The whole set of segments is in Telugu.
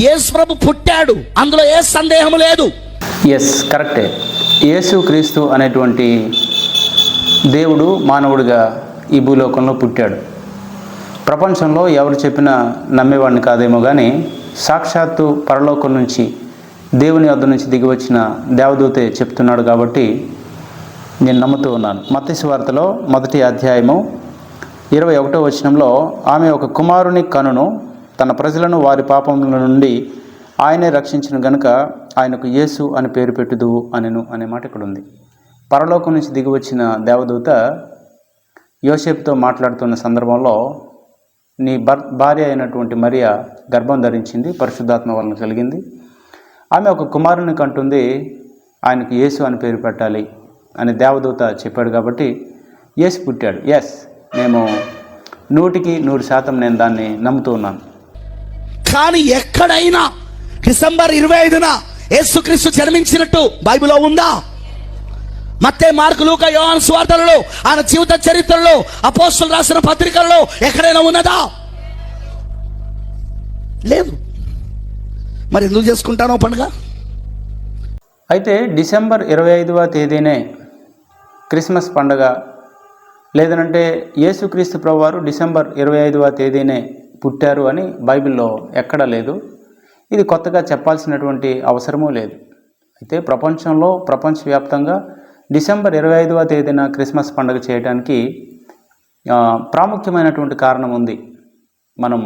యేసు ప్రభు పుట్టాడు, అందులో ఏ సందేహం లేదు. ఎస్, కరెక్టే. యేసు క్రీస్తు అనేటువంటి దేవుడు మానవుడిగా ఈ భూలోకంలో పుట్టాడు. ప్రపంచంలో ఎవరు చెప్పినా నమ్మేవాడిని కాదేమో కానీ సాక్షాత్తు పరలోకం నుంచి దేవుని వద్ద నుంచి దిగివచ్చిన దేవదూతే చెప్తున్నాడు కాబట్టి నేను నమ్ముతూ ఉన్నాను. మత్తయి సువార్తలో 1వ అధ్యాయము 21వ వచనంలో ఆమె ఒక కుమారుని కనును, తన ప్రజలను వారి పాపముల నుండి ఆయనే రక్షించిన గనుక ఆయనకు యేసు అని పేరు పెట్టుదువు అనెను అనే మాట ఇక్కడ ఉంది. పరలోకం నుంచి దిగివచ్చిన దేవదూత యోసేపుతో మాట్లాడుతున్న సందర్భంలో నీ భార్య అయినటువంటి మరియా గర్భం ధరించింది, పరిశుద్ధాత్మ వలన కలిగింది. ఆమె ఒక కుమారుని కంటుంది, ఆయనకు యేసు అని పేరు పెట్టాలి అని దేవదూత చెప్పాడు కాబట్టి యేసు పుట్టాడు. ఎస్, నేను 100% నేను దాన్ని నమ్ముతూ ఉన్నాను. కానీ ఎక్కడైనా డిసెంబర్ 25న యేసుక్రీస్తు జన్మించినట్టు బైబిల్లో ఉందా? మత్తయి, మార్కు, లూకా, యోహాను సువార్తలలో, ఆయన జీవిత చరిత్రలో, అపోస్తలులు రాసిన పత్రికల్లో ఎక్కడైనా ఉన్నదా? లేదు. మరి ఎందుకు చేసుకుంటానో పండుగ? అయితే డిసెంబర్ 25వ తేదీనే క్రిస్మస్ పండుగ, లేదనంటే యేసుక్రీస్తు ప్రభువారు డిసెంబర్ 25వ తేదీనే పుట్టారు అని బైబిల్లో ఎక్కడా లేదు. ఇది కొత్తగా చెప్పాల్సినటువంటి అవసరమూ లేదు. అయితే ప్రపంచవ్యాప్తంగా డిసెంబర్ 25వ తేదీన క్రిస్మస్ పండుగ చేయడానికి ప్రాముఖ్యమైనటువంటి కారణం ఉంది. మనం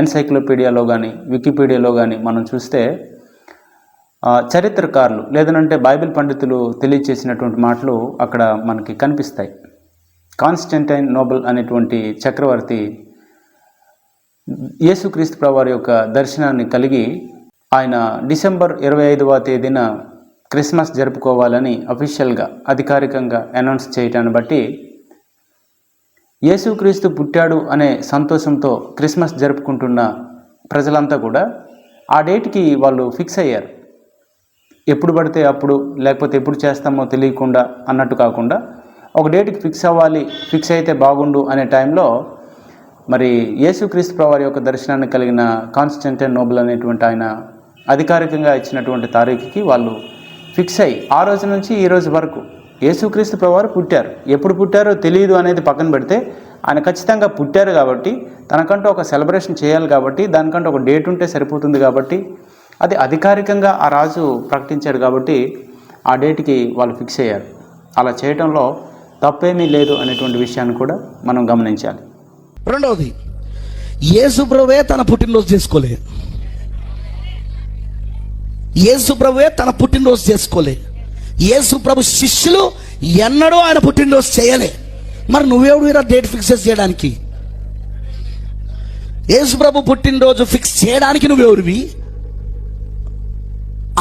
ఎన్సైక్లోపీడియాలో కానీ వికీపీడియాలో కానీ మనం చూస్తే చరిత్రకారులు లేదనంటే బైబిల్ పండితులు తెలియచేసినటువంటి మాటలు అక్కడ మనకి కనిపిస్తాయి. కాన్స్టంటైన్ నోబెల్ అనేటువంటి చక్రవర్తి యేసుక్రీస్తు ప్రభువారి యొక్క దర్శనాన్ని కలిగి ఆయన డిసెంబర్ 25వ తేదీన క్రిస్మస్ జరుపుకోవాలని అఫీషియల్గా అధికారికంగా అనౌన్స్ చేయటాన్ని బట్టి యేసుక్రీస్తు పుట్టాడు అనే సంతోషంతో క్రిస్మస్ జరుపుకుంటున్న ప్రజలంతా కూడా ఆ డేట్కి వాళ్ళు ఫిక్స్ అయ్యారు. ఎప్పుడు పడితే అప్పుడు, లేకపోతే ఎప్పుడు చేస్తామో తెలియకుండా అన్నట్టు కాకుండా ఒక డేట్కి ఫిక్స్ అవ్వాలి, ఫిక్స్ అయితే బాగుండు అనే టైంలో మరి యేసుక్రీస్తు ప్రభువారి యొక్క దర్శనాన్ని కలిగిన కాన్స్టంటైన్ నోబెల్ అనేటువంటి ఆయన అధికారికంగా ఇచ్చినటువంటి తారీఖుకి వాళ్ళు ఫిక్స్ అయ్యి ఆ రోజు నుంచి ఈ రోజు వరకు యేసుక్రీస్తు ప్రభువారు పుట్టారు. ఎప్పుడు పుట్టారో తెలియదు అనేది పక్కన పెడితే ఆయన ఖచ్చితంగా పుట్టారు కాబట్టి తనకంటూ ఒక సెలబ్రేషన్ చేయాలి కాబట్టి దానికంటూ ఒక డేట్ ఉంటే సరిపోతుంది కాబట్టి అది అధికారికంగా ఆ రాజు ప్రకటించాడు కాబట్టి ఆ డేట్కి వాళ్ళు ఫిక్స్ అయ్యారు. అలా చేయడంలో తప్పేమీ లేదు అనేటువంటి విషయాన్ని కూడా మనం గమనించాలి. రెండవది, యేసు ప్రభువే తన పుట్టినరోజు చేసుకోలే. యేసు ప్రభువే తన పుట్టినరోజు చేసుకోలే. యేసు ప్రభు శిష్యులు ఎన్నడూ ఆయన పుట్టినరోజు చేయలే. మరి నువ్వెవడు ఇలా డేట్ ఫిక్స్ చేయడానికి? యేసు ప్రభు పుట్టినరోజు ఫిక్స్ చేయడానికి నువ్వెవరివి?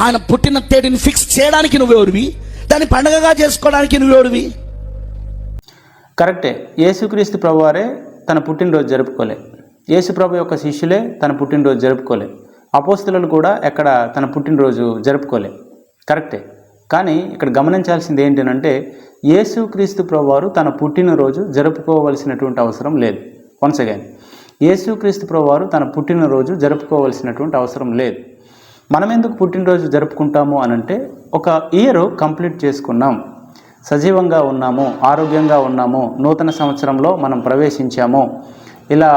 ఆయన పుట్టిన తేదీని ఫిక్స్ చేయడానికి నువ్వెవరివి? దాన్ని పండగగా చేసుకోవడానికి నువ్వెవరివి? కరెక్టే. యేసుక్రీస్తు ప్రభువారే తన పుట్టినరోజు జరుపుకోలే. యేసు ప్రభు యొక్క శిష్యులే తన పుట్టినరోజు జరుపుకోలే. అపోస్తలులు కూడా ఎక్కడ తన పుట్టినరోజు జరుపుకోలే. కరెక్టే. కానీ ఇక్కడ గమనించాల్సింది ఏంటంటే యేసుక్రీస్తు ప్రభువారు తన పుట్టినరోజు జరుపుకోవలసినటువంటి అవసరం లేదు. వన్స్ అగైన్, యేసుక్రీస్తు ప్రభువారు తన పుట్టినరోజు జరుపుకోవలసినటువంటి అవసరం లేదు. మనం ఎందుకు పుట్టినరోజు జరుపుకుంటాము అనంటే ఒక ఇయర్ కంప్లీట్ చేసుకున్నాం, సజీవంగా ఉన్నాము, ఆరోగ్యంగా ఉన్నాము, నూతన సంవత్సరంలో మనం ప్రవేశించాము, ఇలా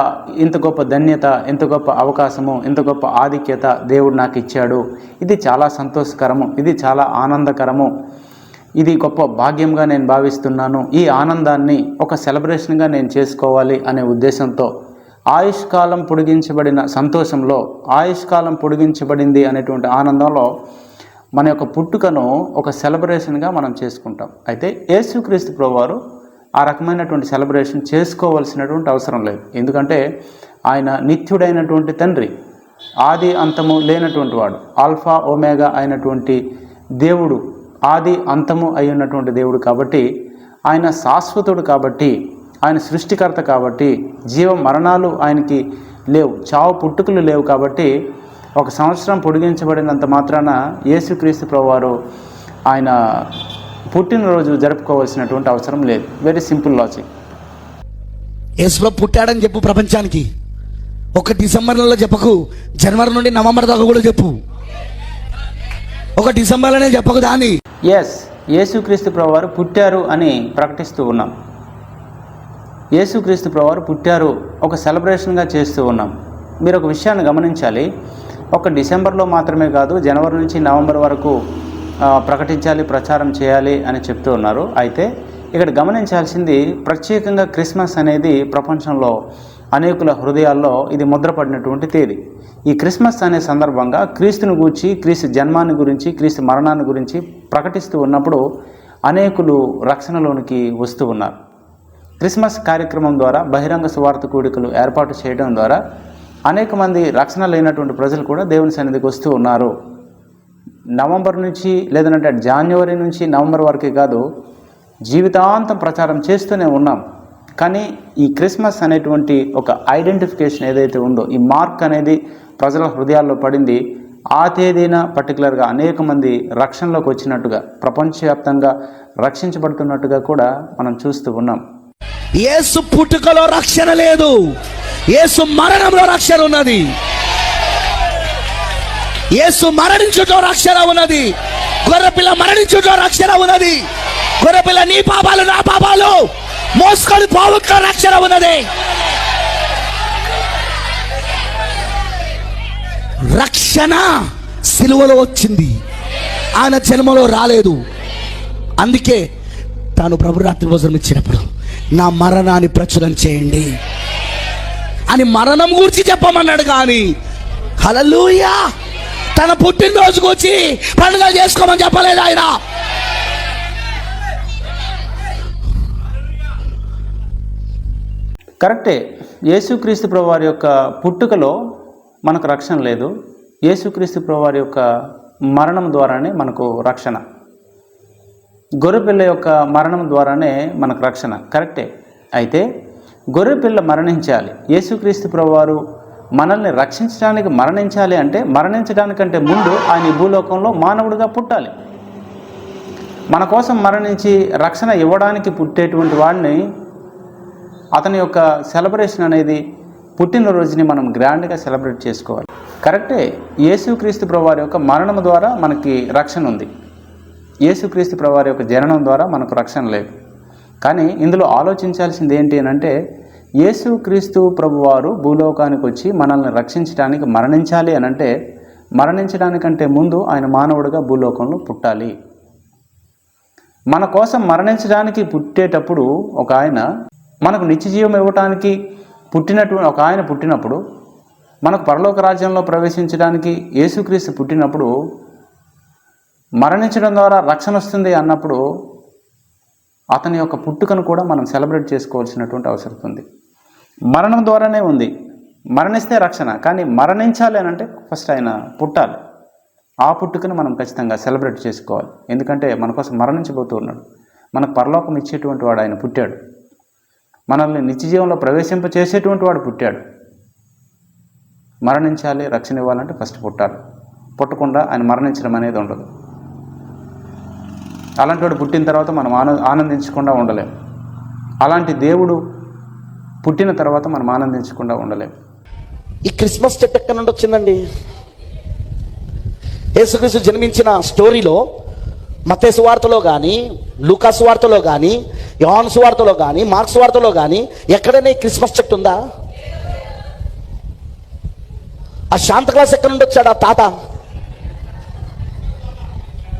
ఇంత గొప్ప ధన్యత, ఇంత గొప్ప అవకాశము, ఇంత గొప్ప ఆధిక్యత దేవుడు నాకు ఇచ్చాడు, ఇది చాలా సంతోషకరము, ఇది చాలా ఆనందకరము, ఇది గొప్ప భాగ్యంగా నేను భావిస్తున్నాను, ఈ ఆనందాన్ని ఒక సెలబ్రేషన్గా నేను చేసుకోవాలి అనే ఉద్దేశంతో ఆయుష్కాలం పొడిగించబడిన సంతోషంలో, ఆయుష్కాలం పొడిగించబడింది అనేటువంటి ఆనందంలో మన యొక్క పుట్టుకను ఒక సెలబ్రేషన్గా మనం చేసుకుంటాం. అయితే యేసుక్రీస్తు ప్రభువారు ఆ రకమైనటువంటి సెలబ్రేషన్ చేసుకోవాల్సినటువంటి అవసరం లేదు. ఎందుకంటే ఆయన నిత్యుడైనటువంటి తండ్రి, ఆది అంతము లేనటువంటి వాడు, ఆల్ఫా ఒమేగా అయినటువంటి దేవుడు, ఆది అంతము అయి ఉన్నటువంటి దేవుడు కాబట్టి ఆయన శాశ్వతుడు కాబట్టి ఆయన సృష్టికర్త కాబట్టి జీవ మరణాలు ఆయనకి లేవు, చావు పుట్టుకలు లేవు కాబట్టి ఒక సంవత్సరం పొడిగించబడినంత మాత్రాన యేసుక్రీస్తు ప్రభువారు ఆయన పుట్టినరోజు జరుపుకోవాల్సినటువంటి అవసరం లేదు. Very simple logic. యేసు పుట్టాడని చెప్పు ప్రపంచానికి, ఒక డిసెంబర్ నెలలో చెప్పకు, జనవరి నుండి నవంబర్ దాకా కూడా చెప్పు. ఒక డిసెంబర్లోనే చెప్పకు దాన్ని. ఎస్, యేసుక్రీస్తు ప్రభువారు పుట్టారు అని ప్రకటిస్తూ ఉన్నాం. యేసుక్రీస్తు ప్రభువారు పుట్టారు ఒక సెలబ్రేషన్గా చేస్తూ ఉన్నాం. మీరు ఒక విషయాన్ని గమనించాలి. ఒక డిసెంబర్లో మాత్రమే కాదు, జనవరి నుంచి నవంబర్ వరకు ప్రకటించాలి, ప్రచారం చేయాలి అని చెప్తూ ఉన్నారు. అయితే ఇక్కడ గమనించాల్సింది, ప్రత్యేకంగా క్రిస్మస్ అనేది ప్రపంచంలో అనేకుల హృదయాల్లో ఇది ముద్రపడినటువంటి తేదీ. ఈ క్రిస్మస్ అనే సందర్భంగా క్రీస్తుని గురించి, క్రీస్తు జన్మాన్ని గురించి, క్రీస్తు మరణాన్ని గురించి ప్రకటిస్తూ ఉన్నప్పుడు అనేకులు రక్షణలోనికి వస్తూ ఉన్నారు. క్రిస్మస్ కార్యక్రమం ద్వారా బహిరంగ సువార్త కూడికలు ఏర్పాటు చేయడం ద్వారా అనేక మంది రక్షణ లేనటువంటి ప్రజలు కూడా దేవుని సన్నిధికి వస్తూ ఉన్నారు. నవంబర్ నుంచి, లేదంటే జనవరి నుంచి నవంబర్ వరకే కాదు, జీవితాంతం ప్రచారం చేస్తూనే ఉన్నాం. కానీ ఈ క్రిస్మస్ అనేటువంటి ఒక ఐడెంటిఫికేషన్ ఏదైతే ఉందో, ఈ మార్క్ అనేది ప్రజల హృదయాల్లో పడింది. ఆ తేదీన పర్టికులర్గా అనేక మంది రక్షణలోకి వచ్చినట్టుగా, ప్రపంచవ్యాప్తంగా రక్షించబడుతున్నట్టుగా కూడా మనం చూస్తూ ఉన్నాం. యేసు పుట్టుకలో రక్షణ లేదు, యేసు మరణంలో రక్షణ ఉన్నది. యేసు మరణించుటో రక్షణ ఉన్నది. గొర్రెపిల్ల మరణించుటో రక్షణ ఉన్నది. గొర్రెపిల్ల నీ పాపాలు నా పాపాలు మోసుకొని పోవుటో రక్షణ ఉన్నది. రక్షణ సిలువలో వచ్చింది, ఆయన జన్మలో రాలేదు. అందుకే తాను ప్రభు రాత్రి భోజనం ఇచ్చినప్పుడు నా మరణాన్ని ప్రచురం చేయండి అని మరణం గురించి చెప్పమన్నాడు. కానీ హల్లెలూయా, తన పుట్టినరోజుకు వచ్చి పండుగ చేసుకోమని చెప్పలేదు ఆయన. కరెక్టే, యేసుక్రీస్తు ప్రభువారి యొక్క పుట్టుకలో మనకు రక్షణ లేదు. యేసుక్రీస్తు ప్రభువారి యొక్క మరణం ద్వారానే మనకు రక్షణ. గొర్రెపిల్ల యొక్క మరణం ద్వారానే మనకు రక్షణ. కరెక్టే. అయితే గొర్రెపిల్ల మరణించాలి, యేసుక్రీస్తు ప్రభువారు మనల్ని రక్షించడానికి మరణించాలి అంటే, మరణించడానికంటే ముందు ఆయన ఈ భూలోకంలో మానవుడిగా పుట్టాలి. మన కోసం మరణించి రక్షణ ఇవ్వడానికి పుట్టేటువంటి వాడిని, అతని యొక్క సెలబ్రేషన్ అనేది, పుట్టినరోజుని మనం గ్రాండ్గా సెలబ్రేట్ చేసుకోవాలి. కరెక్టే, యేసుక్రీస్తు ప్రభువారి యొక్క మరణం ద్వారా మనకి రక్షణ ఉంది. యేసుక్రీస్తు ప్రభువారి యొక్క జననం ద్వారా మనకు రక్షణ లేదు. కానీ ఇందులో ఆలోచించాల్సింది ఏంటి అని అంటే, యేసుక్రీస్తు ప్రభువారు భూలోకానికి వచ్చి మనల్ని రక్షించడానికి మరణించాలి అని అంటే, మరణించడానికంటే ముందు ఆయన మానవుడిగా భూలోకంలో పుట్టాలి. మన కోసం మరణించడానికి పుట్టేటప్పుడు ఒక ఆయన, మనకు నిత్యజీవం ఇవ్వటానికి ఒక ఆయన పుట్టినప్పుడు, మనకు పరలోక రాజ్యంలో ప్రవేశించడానికి యేసుక్రీస్తు పుట్టినప్పుడు, మరణించడం ద్వారా రక్షణ వస్తుంది అన్నప్పుడు అతని యొక్క పుట్టుకను కూడా మనం సెలబ్రేట్ చేసుకోవాల్సినటువంటి అవసరం ఉంది. మరణం ద్వారానే ఉంది, మరణిస్తే రక్షణ. కానీ మరణించాలి అని అంటే ఫస్ట్ ఆయన పుట్టాలి. ఆ పుట్టుకను మనం ఖచ్చితంగా సెలబ్రేట్ చేసుకోవాలి. ఎందుకంటే మన కోసం మరణించబోతూ ఉన్నాడు. మనకు పరలోకం ఇచ్చేటువంటి వాడు ఆయన పుట్టాడు. మనల్ని నిత్యజీవంలో ప్రవేశింపచేసేటువంటి వాడు పుట్టాడు. మరణించాలి, రక్షణ ఇవ్వాలంటే ఫస్ట్ పుట్టాలి. పుట్టకుండా ఆయన మరణించడం అనేది ఉండదు. అలాంటి వాడు పుట్టిన తర్వాత మనం ఆనందించకుండా ఉండలేం. అలాంటి దేవుడు పుట్టిన తర్వాత మనం ఆనందించకుండా ఉండలేం. ఈ క్రిస్మస్ చెట్టు ఎక్కడి నుండి వచ్చిందండి? యేసుక్రీస్తు జన్మించిన స్టోరీలో మత్తయి సువార్తలో కానీ, లూకా సువార్తలో కానీ, యోహాను సువార్తలో కానీ, మార్కు సువార్తలో కానీ ఎక్కడైనా ఈ క్రిస్మస్ చెట్టు ఉందా? ఆ శాంతక్లాస్ ఎక్కడి నుండి వచ్చాడు? ఆ తాత,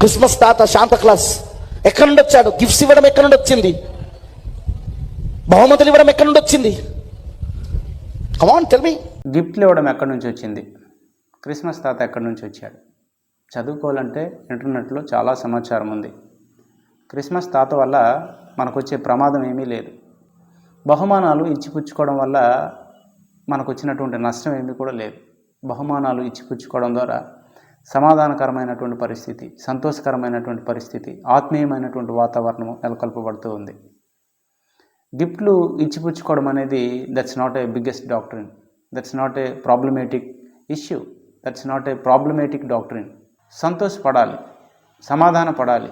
క్రిస్మస్ తాత శాంతక్లాస్ ఎక్కడి నుండి వచ్చాడు? గిఫ్ట్స్ ఇవ్వడం ఎక్కడి నుండి వచ్చింది? బహుమతులు ఇవ్వడం ఎక్కడి నుండి వచ్చింది? Come on tell me. గిఫ్ట్లు ఇవ్వడం ఎక్కడి నుంచి వచ్చింది? క్రిస్మస్ తాత ఎక్కడి నుంచి వచ్చాడు? చదువుకోవాలంటే ఇంటర్నెట్లో చాలా సమాచారం ఉంది. క్రిస్మస్ తాత వల్ల మనకు వచ్చే ప్రమాదం ఏమీ లేదు. బహుమానాలు ఇచ్చిపుచ్చుకోవడం వల్ల మనకు వచ్చినటువంటి నష్టం ఏమీ కూడా లేదు. బహుమానాలు ఇచ్చిపుచ్చుకోవడం ద్వారా సమాధానకరమైనటువంటి పరిస్థితి, సంతోషకరమైనటువంటి పరిస్థితి, ఆత్మీయమైనటువంటి వాతావరణం నెలకొల్పబడుతూ ఉంది. గిఫ్ట్లు ఇచ్చిపుచ్చుకోవడం అనేది that's not a biggest doctrine, that's not a problematic issue, that's not a problematic doctrine. సంతోషపడాలి, సమాధానపడాలి,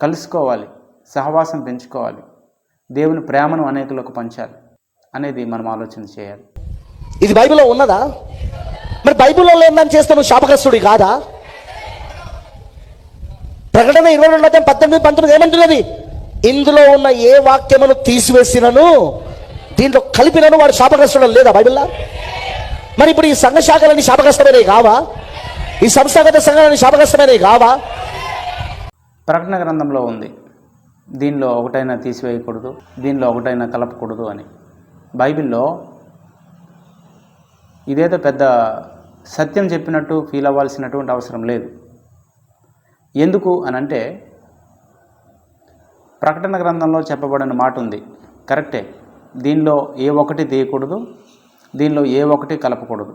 కలుసుకోవాలి, సహవాసం పెంచుకోవాలి, దేవుని ప్రేమను అనేకులకు పంచాలి అనేది మనం ఆలోచన చేయాలి. ఇది బైబిల్లో ఉన్నదా? మరి బైబిల్లో లేదని చేస్తే నువ్వు శాపగ్రస్తుడి కాదా? ప్రకటన 22:18-19 ఏమంటున్నది? ఇందులో ఉన్న ఏ వాక్యమును తీసివేసినను దీంట్లో కలిపినను వాడు శాపగ్రస్తుడు లేదా బైబిల్లో? మరి ఇప్పుడు ఈ సంఘ శాఖలని శాపగ్రస్తమైనవి కావా? ఈ సంస్థాగత సంఘాలని శాపగ్రస్తమైనవి కావా? ప్రకటన గ్రంథంలో ఉంది, దీనిలో ఒకటైనా తీసివేయకూడదు, దీనిలో ఒకటైనా కలపకూడదు అని. బైబిల్లో ఇదేదో పెద్ద సత్యం చెప్పినట్టు ఫీల్ అవ్వాల్సినటువంటి అవసరం లేదు. ఎందుకు అనంటే ప్రకటన గ్రంథంలో చెప్పబడిన మాట ఉంది, కరెక్టే. దీనిలో ఏ ఒకటి తీయకూడదు, దీనిలో ఏ ఒకటి కలపకూడదు.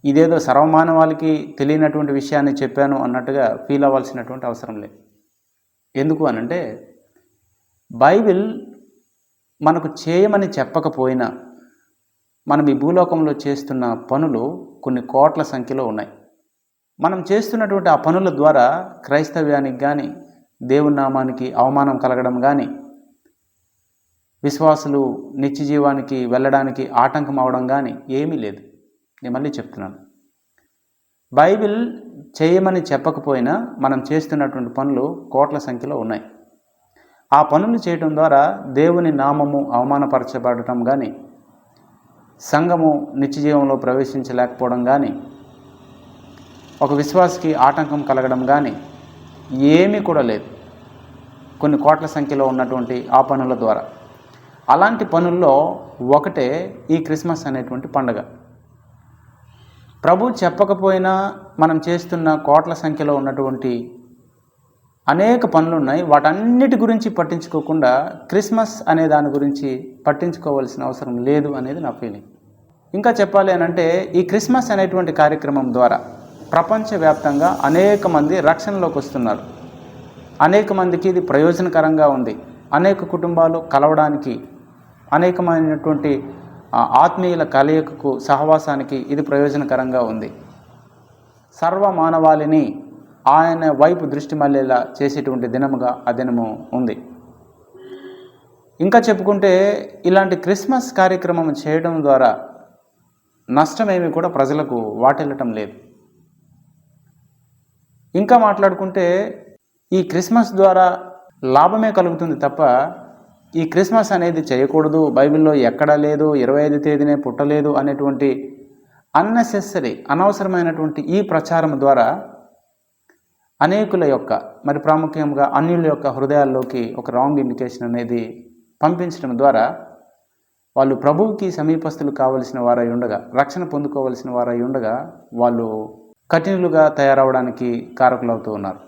ఇదేదో సర్వమానవాళికి తెలియనటువంటి విషయాన్ని చెప్పాను అన్నట్టుగా ఫీల్ అవ్వాల్సినటువంటి అవసరం లేదు. ఎందుకు అనంటే బైబిల్ మనకు చేయమని చెప్పకపోయినా మనం ఈ భూలోకంలో చేస్తున్న పనులు కొన్ని కోట్ల సంఖ్యలో ఉన్నాయి. మనం చేస్తున్నటువంటి ఆ పనుల ద్వారా క్రైస్తవ్యానికి కానీ దేవుని నామానికి అవమానం కలగడం కానీ, విశ్వాసులు నిత్య జీవానికి వెళ్ళడానికి ఆటంకం అవడం కానీ ఏమీ లేదు. నేను మళ్ళీ చెప్తున్నాను, బైబిల్ చేయమని చెప్పకపోయినా మనం చేస్తున్నటువంటి పనులు కోట్ల సంఖ్యలో ఉన్నాయి. ఆ పనులు చేయడం ద్వారా దేవుని నామము అవమానపరచబడటం కానీ, సంఘము నిత్య జీవంలో ప్రవేశించలేకపోవడం కానీ, ఒక విశ్వాసకి ఆటంకం కలగడం కానీ ఏమీ కూడా లేదు కొన్ని కోట్ల సంఖ్యలో ఉన్నటువంటి ఆ పనుల ద్వారా. అలాంటి పనుల్లో ఒకటే ఈ క్రిస్మస్ అనేటువంటి పండుగ. ప్రభు చెప్పకపోయినా మనం చేస్తున్న కోట్ల సంఖ్యలో ఉన్నటువంటి అనేక పనులు ఉన్నాయి. వాటన్నిటి గురించి పట్టించుకోకుండా క్రిస్మస్ అనే దాని గురించి పట్టించుకోవాల్సిన అవసరం లేదు అనేది నా ఫీలింగ్. ఇంకా చెప్పాలి అనంటే ఈ క్రిస్మస్ అనేటువంటి కార్యక్రమం ద్వారా ప్రపంచవ్యాప్తంగా అనేక మంది రక్షణలోకి వస్తున్నారు. అనేక మందికి ఇది ప్రయోజనకరంగా ఉంది. అనేక కుటుంబాలు కలవడానికి, అనేకమైనటువంటి ఆత్మీయుల కలయికకు, సహవాసానికి ఇది ప్రయోజనకరంగా ఉంది. సర్వ మానవాళిని ఆయన వైపు దృష్టి మళ్ళేలా చేసేటువంటి దినముగా ఆ దినము ఉంది. ఇంకా చెప్పుకుంటే ఇలాంటి క్రిస్మస్ కార్యక్రమం చేయడం ద్వారా నష్టమేమి కూడా ప్రజలకు వాటిల్లటం లేదు. ఇంకా మాట్లాడుకుంటే ఈ క్రిస్మస్ ద్వారా లాభమే కలుగుతుంది తప్ప ఈ క్రిస్మస్ అనేది చేయకూడదు, బైబిల్లో ఎక్కడా లేదు, 25 తేదీనే పుట్టలేదు అనేటువంటి అన్నెసెసరీ అనవసరమైనటువంటి ఈ ప్రచారం ద్వారా అనేకుల యొక్క, మరి ప్రాముఖ్యంగా అన్యుల యొక్క హృదయాల్లోకి ఒక రాంగ్ ఇండికేషన్ అనేది పంపించడం ద్వారా వాళ్ళు ప్రభువుకి సమీపస్తులు కావలసిన వారై ఉండగా, రక్షణ పొందుకోవలసిన వారై ఉండగా వాళ్ళు కఠినులుగా తయారవడానికి కారకులవుతూ ఉన్నారు.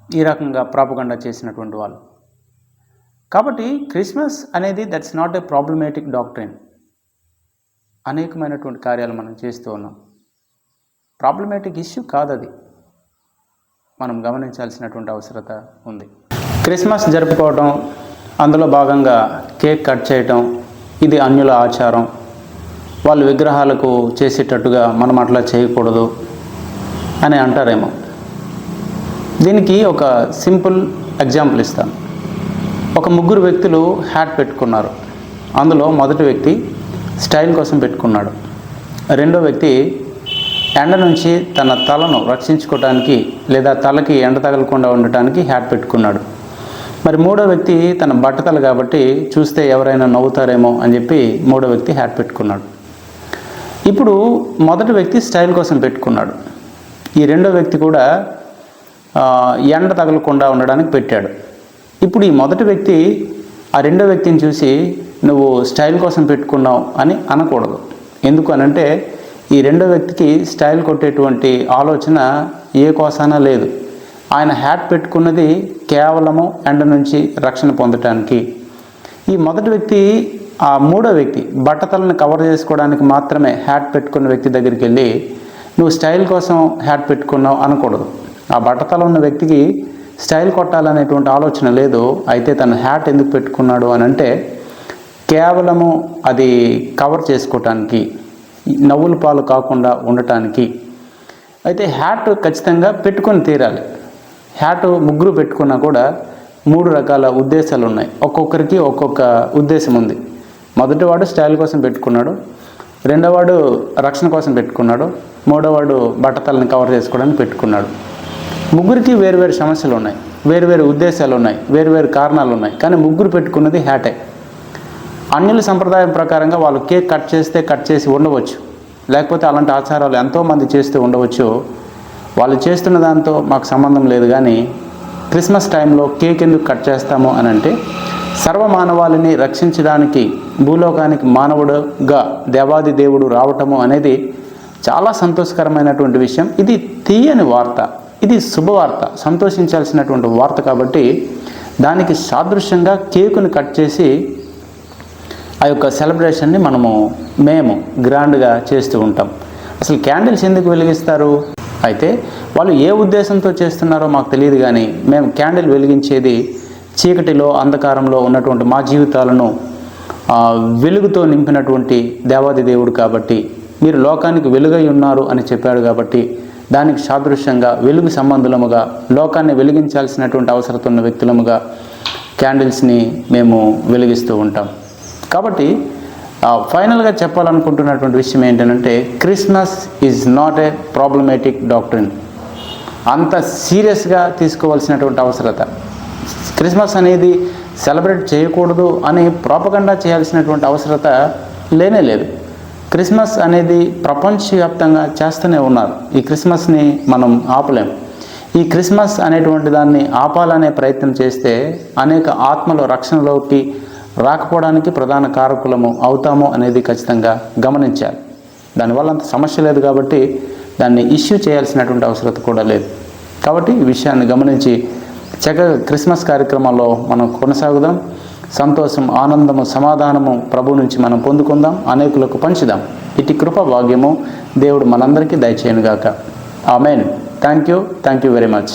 ఈ రకంగా ప్రాపగండా చేసినటువంటి వాళ్ళు. కాబట్టి క్రిస్మస్ అనేది that's not a problematic doctrine. అనేకమైనటువంటి కార్యాలు మనం చేస్తూ ఉన్నాం. ప్రాబ్లమేటిక్ ఇష్యూ కాదు, అది మనం గమనించాల్సినటువంటి అవసరత ఉంది. క్రిస్మస్ జరుపుకోవటం, అందులో భాగంగా కేక్ కట్ చేయటం, ఇది అన్యుల ఆచారం. వాళ్ళు విగ్రహాలకు చేసేటట్టుగా మనం అట్లా చేయకూడదు అని అంటారేమో. దీనికి ఒక సింపుల్ ఎగ్జాంపుల్ ఇస్తాను. ఒక ముగ్గురు వ్యక్తులు హ్యాట్ పెట్టుకున్నారు. అందులో మొదటి వ్యక్తి స్టైల్ కోసం పెట్టుకున్నాడు. రెండో వ్యక్తి ఎండ నుంచి తన తలను రక్షించుకోవడానికి లేదా తలకి ఎండ తగలకుండా ఉండటానికి హ్యాట్ పెట్టుకున్నాడు. మరి మూడో వ్యక్తి తన బట్టతల కాబట్టి చూస్తే ఎవరైనా నవ్వుతారేమో అని చెప్పి మూడో వ్యక్తి హ్యాట్ పెట్టుకున్నాడు. ఇప్పుడు మొదటి వ్యక్తి స్టైల్ కోసం పెట్టుకున్నాడు. ఈ రెండో వ్యక్తి కూడా ఎండ తగలకుండా ఉండడానికి పెట్టాడు. ఇప్పుడు ఈ మొదటి వ్యక్తి ఆ రెండో వ్యక్తిని చూసి నువ్వు స్టైల్ కోసం పెట్టుకున్నావు అని అనకూడదు. ఎందుకు అనంటే ఈ రెండో వ్యక్తికి స్టైల్ కొట్టేటువంటి ఆలోచన ఏ కోసానా లేదు. ఆయన హ్యాట్ పెట్టుకున్నది కేవలము ఎండ నుంచి రక్షణ పొందటానికి. ఈ మొదటి వ్యక్తి ఆ మూడో వ్యక్తి బట్టతలను కవర్ చేసుకోవడానికి మాత్రమే హ్యాట్ పెట్టుకున్న వ్యక్తి దగ్గరికి వెళ్ళి నువ్వు స్టైల్ కోసం హ్యాట్ పెట్టుకున్నావు అనకూడదు. ఆ బట్టతల ఉన్న వ్యక్తికి స్టైల్ కొట్టాలనేటువంటి ఆలోచన లేదు. అయితే తను హ్యాట్ ఎందుకు పెట్టుకున్నాడు అని అంటే కేవలము అది కవర్ చేసుకోవటానికి, నవ్వుల పాలు కాకుండా ఉండటానికి. అయితే హ్యాట్ ఖచ్చితంగా పెట్టుకొని తీరాలి. హ్యాట్ ముగ్గురు పెట్టుకున్నా కూడా 3 రకాల ఉద్దేశాలు ఉన్నాయి. ఒక్కొక్కరికి ఒక్కొక్క ఉద్దేశం ఉంది. మొదటివాడు స్టైల్ కోసం పెట్టుకున్నాడు, రెండోవాడు రక్షణ కోసం పెట్టుకున్నాడు, మూడోవాడు బట్టతలని కవర్ చేసుకోవడానికి పెట్టుకున్నాడు. ముగ్గురికి వేరువేరు సమస్యలు ఉన్నాయి, వేరువేరు ఉద్దేశాలు ఉన్నాయి, వేరువేరు కారణాలు ఉన్నాయి. కానీ ముగ్గురు పెట్టుకున్నది హ్యాటే. అన్యుల సంప్రదాయం ప్రకారంగా వాళ్ళు కేక్ కట్ చేసి ఉండవచ్చు, లేకపోతే అలాంటి ఆచారాలు ఎంతోమంది చేస్తూ ఉండవచ్చు. వాళ్ళు చేస్తున్న దాంతో మాకు సంబంధం లేదు. కానీ క్రిస్మస్ టైంలో కేక్ ఎందుకు కట్ చేస్తాము అని అంటే, సర్వమానవాళిని రక్షించడానికి భూలోకానికి మానవుడుగా దేవాది దేవుడు రావటము అనేది చాలా సంతోషకరమైనటువంటి విషయం. ఇది తీయని వార్త, ఇది శుభవార్త, సంతోషించాల్సినటువంటి వార్త. కాబట్టి దానికి సాదృశ్యంగా కేకుని కట్ చేసి ఆ యొక్క సెలబ్రేషన్ని మేము గ్రాండ్గా చేస్తూ ఉంటాం. అసలు క్యాండిల్స్ ఎందుకు వెలిగిస్తారు? అయితే వాళ్ళు ఏ ఉద్దేశంతో చేస్తున్నారో మాకు తెలియదు. కానీ మేము క్యాండిల్ వెలిగించేది చీకటిలో అంధకారంలో ఉన్నటువంటి మా జీవితాలను వెలుగుతో నింపినటువంటి దేవాది దేవుడు కాబట్టి, మీరు లోకానికి వెలుగై ఉన్నారు అని చెప్పాడు. కాబట్టి దానికి సాదృశ్యంగా వెలుగు సంబంధులముగా లోకాన్ని వెలిగించాల్సినటువంటి అవసరం ఉన్న వ్యక్తులముగా క్యాండిల్స్ని మేము వెలిగిస్తూ ఉంటాం. కాబట్టి ఫైనల్గా చెప్పాలనుకుంటున్నటువంటి విషయం ఏంటంటే, Christmas is not a problematic doctrine. అంత సీరియస్గా తీసుకోవాల్సినటువంటి అవసరత, క్రిస్మస్ అనేది సెలబ్రేట్ చేయకూడదు అని ప్రాపగండా చేయాల్సినటువంటి అవసరత లేనే లేదు. క్రిస్మస్ అనేది ప్రపంచవ్యాప్తంగా చేస్తూనే ఉన్నారు. ఈ క్రిస్మస్ని మనం ఆపలేం. ఈ క్రిస్మస్ అనేటువంటి దాన్ని ఆపాలనే ప్రయత్నం చేస్తే అనేక ఆత్మల రక్షణలోకి రాకపోవడానికి ప్రధాన కారకులము అవుతాము అనేది ఖచ్చితంగా గమనించాలి. దానివల్ల అంత సమస్య లేదు కాబట్టి దాన్ని ఇష్యూ చేయాల్సినటువంటి అవసరం కూడా లేదు. కాబట్టి ఈ విషయాన్ని గమనించి చక్కగా క్రిస్మస్ కార్యక్రమాల్లో మనం కొనసాగుదాం. సంతోషం, ఆనందము, సమాధానము ప్రభు నుంచి మనం పొందుకుందాం, అనేకులకు పంచుదాం. ఇటు కృప భాగ్యము దేవుడు మనందరికీ దయచేయనుగాక. Amen. Thank you very much.